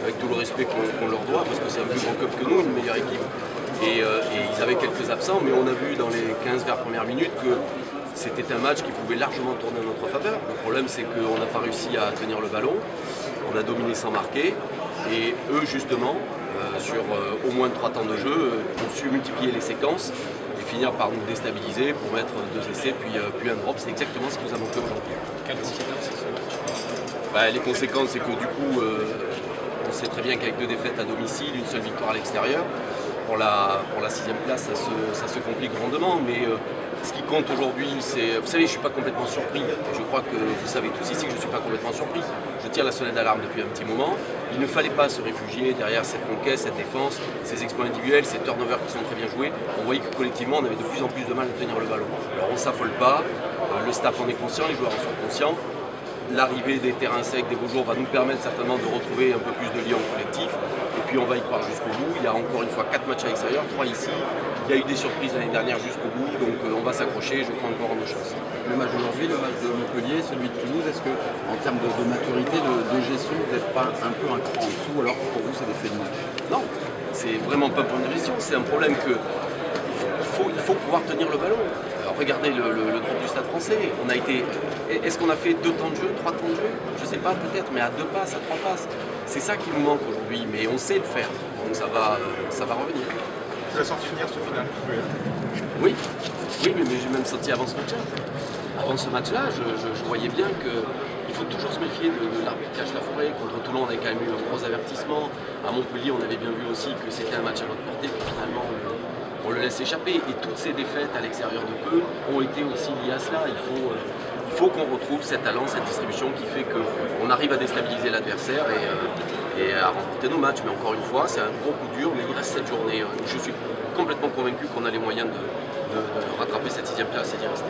avec tout le respect qu'on leur doit, parce que c'est un plus grand club que nous, une meilleure équipe. Et ils avaient quelques absents, mais on a vu dans les 15-20 premières minutes que c'était un match qui pouvait largement tourner en notre faveur. Le problème, c'est qu'on n'a pas réussi à tenir le ballon, on a dominé sans marquer, et eux, justement, sur au moins 3 temps de jeu, ont su multiplier les séquences et finir par nous déstabiliser pour mettre 2 essais, puis un drop. C'est exactement ce qui nous a manqué aujourd'hui. Quelles conséquences ce match? Les conséquences, c'est que du coup, on sait très bien qu'avec 2 défaites à domicile, une seule victoire à l'extérieur, pour la 6e place, ça se complique grandement. Mais ce qui compte aujourd'hui, c'est... Vous savez, je ne suis pas complètement surpris. Je crois que vous savez tous ici que je ne suis pas complètement surpris. Je tire la sonnette d'alarme depuis un petit moment. Il ne fallait pas se réfugier derrière cette conquête, cette défense, ces exploits individuels, ces turnovers qui sont très bien joués. On voyait que collectivement, on avait de plus en plus de mal à tenir le ballon. Alors on ne s'affole pas, le staff en est conscient, les joueurs en sont conscients. L'arrivée des terrains secs, des beaux jours va nous permettre certainement de retrouver un peu plus de lien collectif. Et puis on va y croire jusqu'au bout. Il y a encore une fois 4 matchs à l'extérieur, 3 ici. Il y a eu des surprises l'année dernière jusqu'au bout. Donc on va s'accrocher, je crois encore en nos chances. Le match d'aujourd'hui, le match de Montpellier, celui de Toulouse, est-ce que en termes de maturité, de gestion, vous n'êtes pas un peu un cran en dessous, alors que pour vous c'est des faits de match? Non, c'est vraiment pas pour une gestion, c'est un problème que il faut pouvoir tenir le ballon. Alors, regardez le groupe du Stade Français. On a été. Est-ce qu'on a fait 2 temps de jeu, 3 temps de jeu? Je sais pas, peut-être, mais à 2 passes, à 3 passes. C'est ça qui nous manque aujourd'hui, mais on sait le faire. Donc ça va revenir. Vous avez senti venir ce final cruel? Oui, mais j'ai même senti avant ce match-là. Avant ce match-là, je voyais bien qu'il faut toujours se méfier de l'arbitre qui cache la forêt. Contre Toulon, on avait quand même eu un gros avertissement. À Montpellier, on avait bien vu aussi que c'était un match à notre portée, puis finalement, on le laisse échapper. Et toutes ces défaites à l'extérieur de peu ont été aussi liées à cela. Il faut qu'on retrouve cet talent, cette distribution qui fait qu'on arrive à déstabiliser l'adversaire et à remporter nos matchs. Mais encore une fois, c'est un gros coup dur, mais il reste cette journée. Je suis complètement convaincu qu'on a les moyens de rattraper cette 6e place et d'y rester.